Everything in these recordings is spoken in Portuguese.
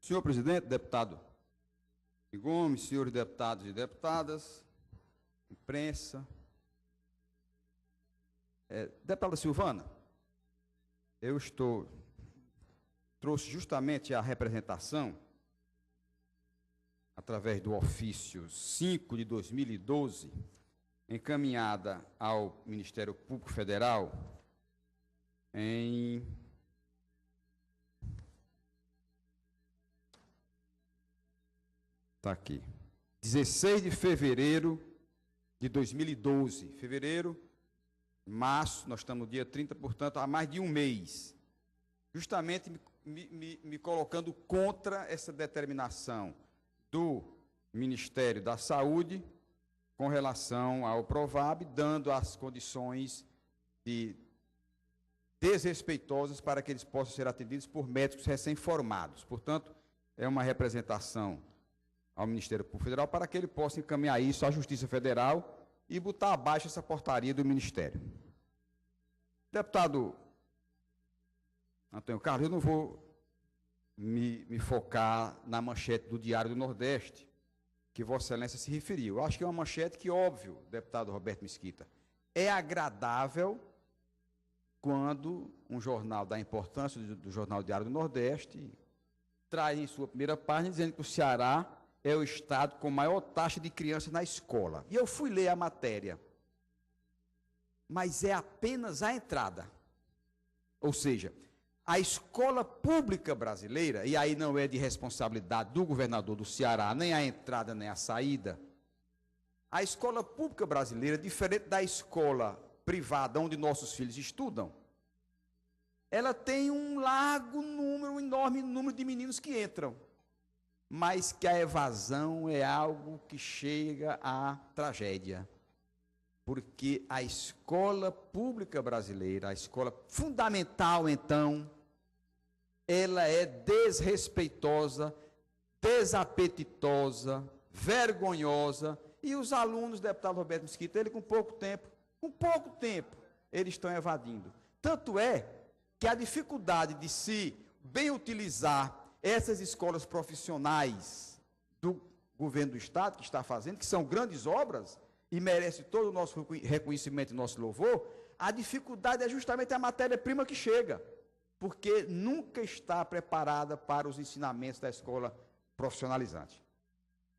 Senhor presidente, deputado Gomes, senhores deputados e deputadas, imprensa. Deputada Silvana, trouxe justamente a representação, através do ofício 5 de 2012, encaminhada ao Ministério Público Federal, está aqui, 16 de fevereiro de 2012, março, nós estamos no dia 30, portanto, há mais de um mês, justamente me colocando contra essa determinação do Ministério da Saúde com relação ao Provab, dando as condições desrespeitosas para que eles possam ser atendidos por médicos recém-formados. Portanto, é uma representação ao Ministério Público Federal para que ele possa encaminhar isso à Justiça Federal e botar abaixo essa portaria do Ministério. Deputado Antônio Carlos, eu não vou me focar na manchete do Diário do Nordeste, que Vossa Excelência se referiu. Eu acho que é uma manchete que, óbvio, deputado Roberto Mesquita, é agradável quando um jornal da importância do Jornal Diário do Nordeste traz em sua primeira página dizendo que o Ceará é o estado com maior taxa de crianças na escola. E eu fui ler a matéria, mas é apenas a entrada. Ou seja, a escola pública brasileira, e aí não é de responsabilidade do governador do Ceará, nem a entrada nem a saída, a escola pública brasileira, diferente da escola privada onde nossos filhos estudam, ela tem um enorme número de meninos que entram, mas que a evasão é algo que chega à tragédia. Porque a escola pública brasileira, a escola fundamental, então, ela é desrespeitosa, desapetitosa, vergonhosa, e os alunos, deputado Roberto Mesquita, ele com pouco tempo, eles estão evadindo. Tanto é que a dificuldade de se bem utilizar essas escolas profissionais do governo do Estado, que está fazendo, que são grandes obras, e merece todo o nosso reconhecimento e nosso louvor, a dificuldade é justamente a matéria-prima que chega, porque nunca está preparada para os ensinamentos da escola profissionalizante.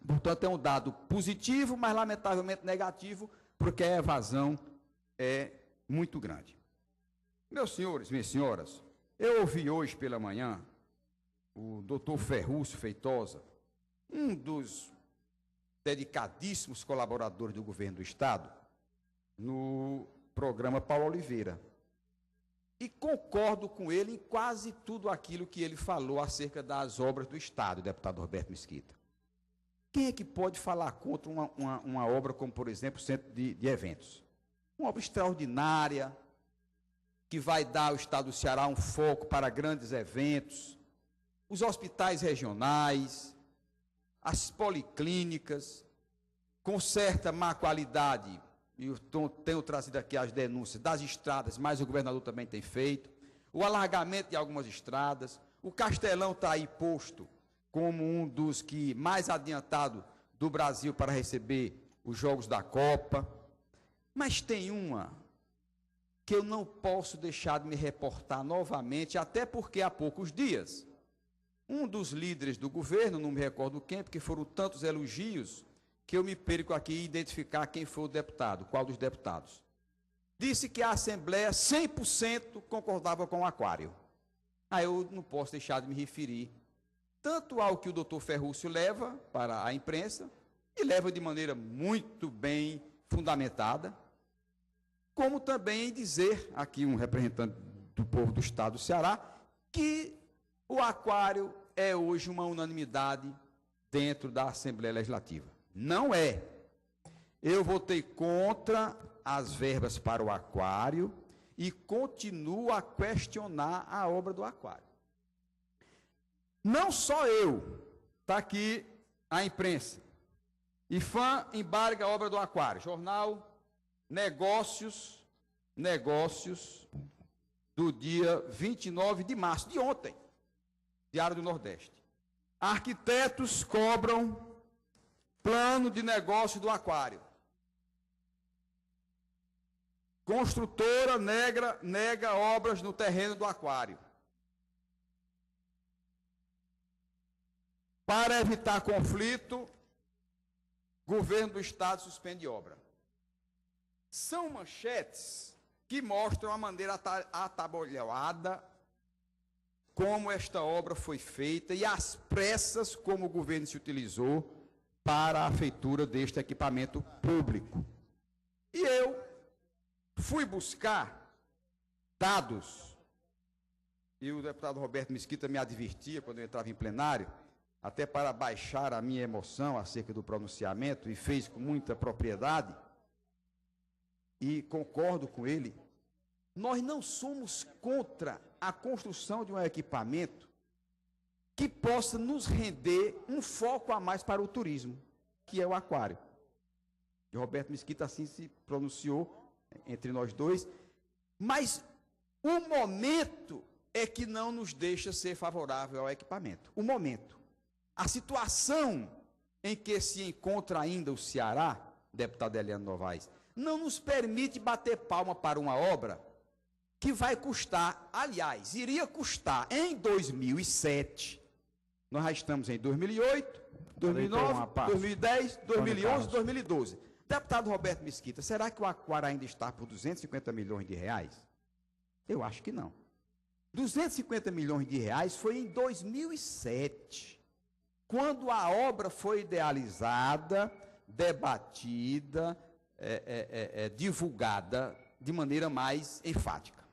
Portanto, é um dado positivo, mas lamentavelmente negativo, porque a evasão é muito grande. Meus senhores, minhas senhoras, eu ouvi hoje pela manhã o doutor Ferrúcio Feitosa, um dos dedicadíssimos colaboradores do governo do Estado, no programa Paulo Oliveira. E concordo com ele em quase tudo aquilo que ele falou acerca das obras do Estado, deputado Roberto Mesquita. Quem é que pode falar contra uma obra como, por exemplo, o Centro de Eventos? Uma obra extraordinária, que vai dar ao Estado do Ceará um foco para grandes eventos, os hospitais regionais, as policlínicas, com certa má qualidade, e eu tenho trazido aqui as denúncias das estradas, mas o governador também tem feito, o alargamento de algumas estradas, o Castelão está aí posto como um dos que mais adiantado do Brasil para receber os Jogos da Copa, mas tem uma que eu não posso deixar de me reportar novamente, até porque há poucos dias, um dos líderes do governo, não me recordo quem, porque foram tantos elogios, que eu me perco aqui em identificar quem foi o deputado, qual dos deputados. Disse que a Assembleia 100% concordava com o aquário. Eu não posso deixar de me referir tanto ao que o doutor Ferrúcio leva para a imprensa, e leva de maneira muito bem fundamentada, como também dizer, aqui um representante do povo do Estado do Ceará, que o aquário é hoje uma unanimidade dentro da Assembleia Legislativa. Não é. Eu votei contra as verbas para o aquário e continuo a questionar a obra do aquário. Não só eu, está aqui a imprensa. IFAM embarga a obra do aquário. Jornal Negócios, do dia 29 de março, de ontem. Diário do Nordeste. Arquitetos cobram plano de negócio do aquário. Construtora nega obras no terreno do aquário. Para evitar conflito, governo do Estado suspende obra. São manchetes que mostram a maneira atabalhoada como esta obra foi feita e as pressas como o governo se utilizou para a feitura deste equipamento público. E eu fui buscar dados, e o deputado Roberto Mesquita me advertia quando eu entrava em plenário, até para baixar a minha emoção acerca do pronunciamento, e fez com muita propriedade, e concordo com ele. Nós não somos contra a construção de um equipamento que possa nos render um foco a mais para o turismo, que é o aquário. E Roberto Mesquita assim se pronunciou entre nós dois, mas o momento é que não nos deixa ser favorável ao equipamento. O momento. A situação em que se encontra ainda o Ceará, deputado Eliano Novaes, não nos permite bater palma para uma obra que vai custar, aliás, iria custar em 2007, nós já estamos em 2008, 2009, 2010, 2011, 2012. Deputado Roberto Mesquita, será que o aquário ainda está por 250 milhões de reais? Eu acho que não. 250 milhões de reais foi em 2007, quando a obra foi idealizada, debatida, divulgada de maneira mais enfática.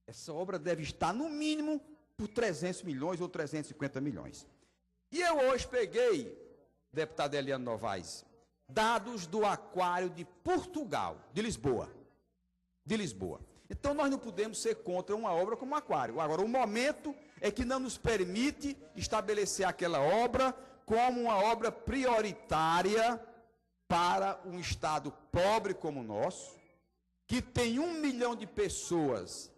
Essa obra deve estar, no mínimo, por 300 milhões ou 350 milhões. E eu hoje peguei, deputado Eliano Novaes, dados do aquário de Portugal, de Lisboa. Então, nós não podemos ser contra uma obra como o aquário. Agora, o momento é que não nos permite estabelecer aquela obra como uma obra prioritária para um estado pobre como o nosso, que tem 1 milhão de pessoas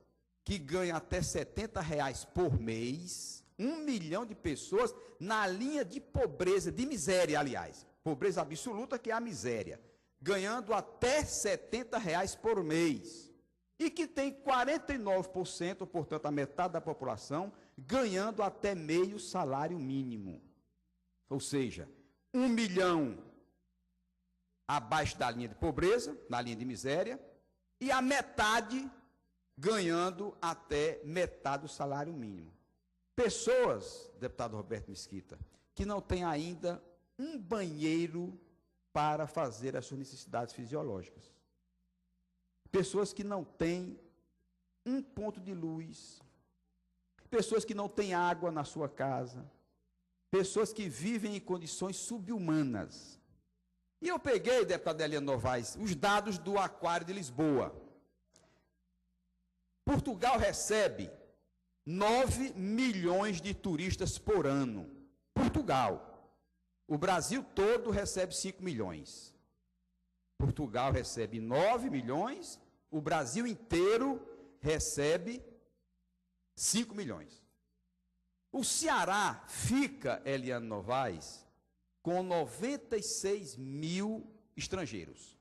que ganham até R$70 por mês, 1 milhão de pessoas na linha de pobreza, de miséria, aliás, pobreza absoluta, que é a miséria, ganhando até R$70 por mês, e que tem 49%, portanto, a metade da população, ganhando até meio salário mínimo. Ou seja, 1 milhão abaixo da linha de pobreza, na linha de miséria, e a metade ganhando até metade do salário mínimo. Pessoas, deputado Roberto Mesquita, que não têm ainda um banheiro para fazer as suas necessidades fisiológicas. Pessoas que não têm um ponto de luz. Pessoas que não têm água na sua casa. Pessoas que vivem em condições subhumanas. E eu peguei, deputado Eliano Novaes, os dados do Aquário de Lisboa. Portugal recebe 9 milhões de turistas por ano. Portugal. O Brasil todo recebe 5 milhões. Portugal recebe 9 milhões, o Brasil inteiro recebe 5 milhões. O Ceará fica, Eliano Novaes, com 96 mil estrangeiros.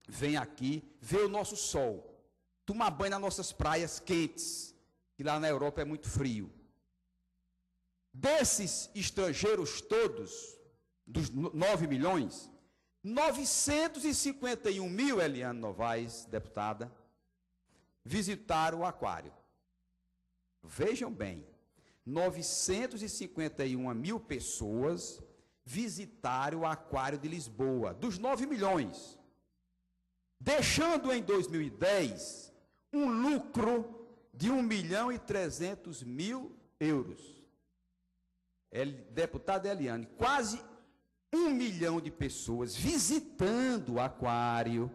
Vem aqui, vê o nosso sol, tomar banho nas nossas praias quentes, que lá na Europa é muito frio. Desses estrangeiros todos, dos 9 milhões, 951 mil, Eliano Novaes, deputada, visitaram o aquário. Vejam bem, 951 mil pessoas visitaram o aquário de Lisboa, dos 9 milhões, deixando em 2010 um lucro de 1.300.000 euros. Deputado Eliane, quase 1 milhão de pessoas visitando o aquário,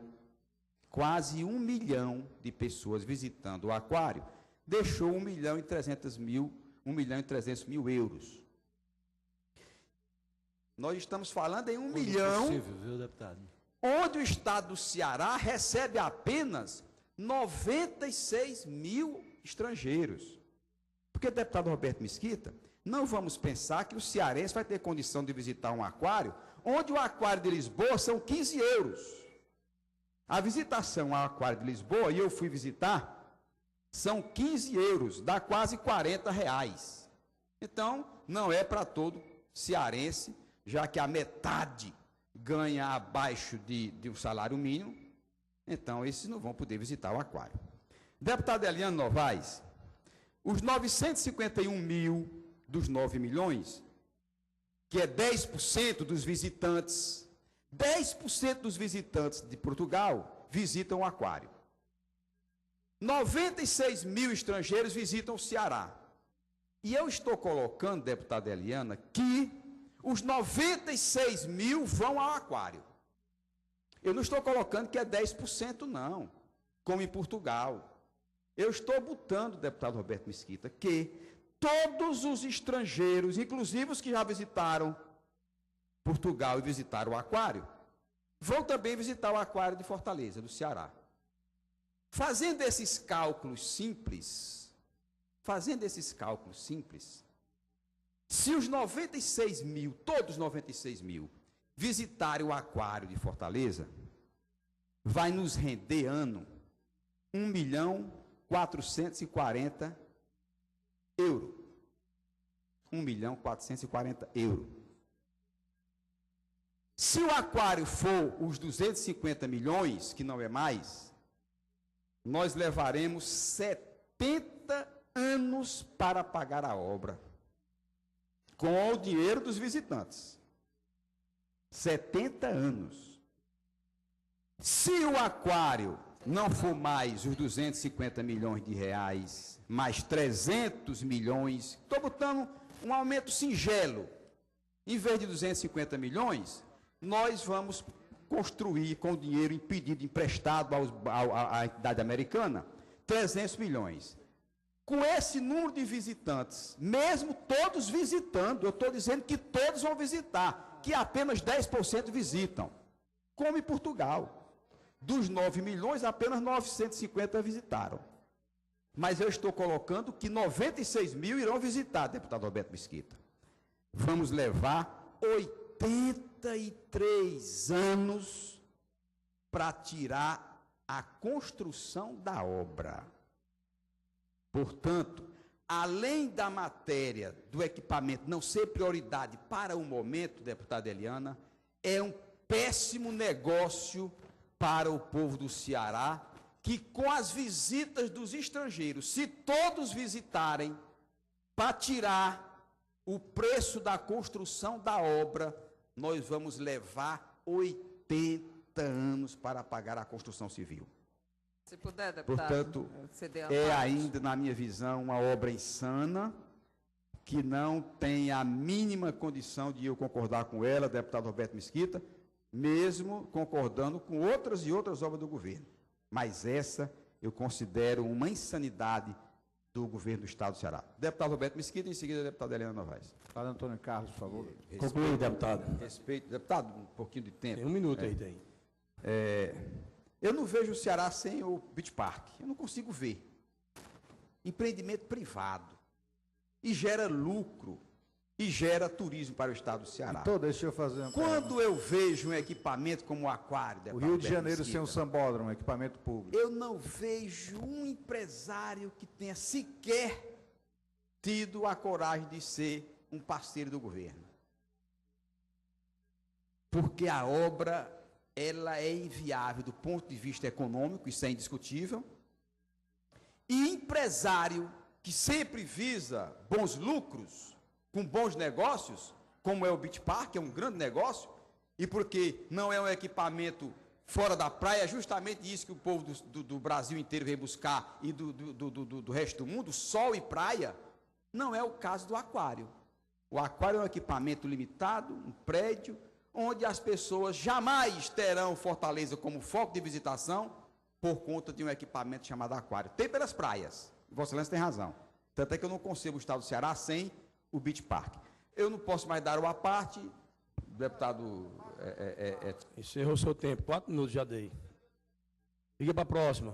quase 1 milhão de pessoas visitando o aquário, deixou 1.300.000 euros. Nós estamos falando em 1 milhão, possível, viu, deputado? Onde o estado do Ceará recebe apenas 96 mil estrangeiros. Porque Porque, deputado Roberto Mesquita, não vamos pensar que o cearense vai ter condição de visitar um aquário, onde o aquário de Lisboa são 15 euros. A visitação ao aquário de Lisboa, e eu fui visitar, são 15 euros, dá quase 40 reais. Então, não é para todo cearense, já que a metade ganha abaixo de um salário mínimo, então esses não vão poder visitar o aquário. Deputado Eliano Novaes, os 951 mil dos 9 milhões, que é 10% dos visitantes, 10% dos visitantes de Portugal visitam o aquário. 96 mil estrangeiros visitam o Ceará. E eu estou colocando, deputada Eliana, que os 96 mil vão ao aquário. Eu não estou colocando que é 10%, não, como em Portugal. Eu estou botando, deputado Roberto Mesquita, que todos os estrangeiros, inclusive os que já visitaram Portugal e visitaram o aquário, vão também visitar o aquário de Fortaleza, do Ceará. Fazendo esses cálculos simples, se os 96 mil, todos os 96 mil, visitarem o aquário de Fortaleza, vai nos render ano 1.440.000 euros. 1.440.000 euros. Se o aquário for os 250 milhões, que não é mais, nós levaremos 70 anos para pagar a obra, com o dinheiro dos visitantes. 70 anos. Se o aquário não for mais os 250 milhões de reais, mais 300 milhões, estou botando um aumento singelo, em vez de 250 milhões, nós vamos construir com o dinheiro pedido emprestado à entidade americana, 300 milhões. Com esse número de visitantes, mesmo todos visitando, eu estou dizendo que todos vão visitar, que apenas 10% visitam, como em Portugal. Dos 9 milhões, apenas 950 visitaram. Mas eu estou colocando que 96 mil irão visitar, deputado Roberto Mesquita. Vamos levar 83 anos para tirar a construção da obra. Portanto, além da matéria do equipamento não ser prioridade para o momento, deputada Eliana, é um péssimo negócio para o povo do Ceará, que com as visitas dos estrangeiros, se todos visitarem, para tirar o preço da construção da obra, nós vamos levar 80 anos para pagar a construção civil. Se puder, deputado, portanto, é ainda, na minha visão, uma obra insana, que não tem a mínima condição de eu concordar com ela, deputado Roberto Mesquita, mesmo concordando com outras e outras obras do governo. Mas essa eu considero uma insanidade do governo do Estado do Ceará. Deputado Roberto Mesquita, em seguida, deputado Eliano Novaes. Deputado Antônio Carlos, por favor. Conclui, deputado. Respeito, deputado, um pouquinho de tempo. Tem um minuto aí, tem. Eu não vejo o Ceará sem o Beach Park. Eu não consigo ver. Empreendimento privado. E gera lucro. E gera turismo para o estado do Ceará. Então, deixa eu fazer uma Quando eu vejo um equipamento como o aquário... O Rio de Janeiro sem um sambódromo, equipamento público. Eu não vejo um empresário que tenha sequer tido a coragem de ser um parceiro do governo. Porque a obra, ela é inviável do ponto de vista econômico, isso é indiscutível. E empresário que sempre visa bons lucros, com bons negócios, como é o Beach Park, é um grande negócio, e porque não é um equipamento fora da praia, é justamente isso que o povo do Brasil inteiro vem buscar, e do resto do mundo, sol e praia, não é o caso do aquário. O aquário é um equipamento limitado, um prédio, onde as pessoas jamais terão Fortaleza como foco de visitação, por conta de um equipamento chamado aquário. Tem pelas praias, Vossa Excelência tem razão. Tanto é que eu não concebo o estado do Ceará sem o Beach Park. Eu não posso mais dar uma parte, deputado... Encerrou o seu tempo, 4 minutos já dei. Liga para a próxima.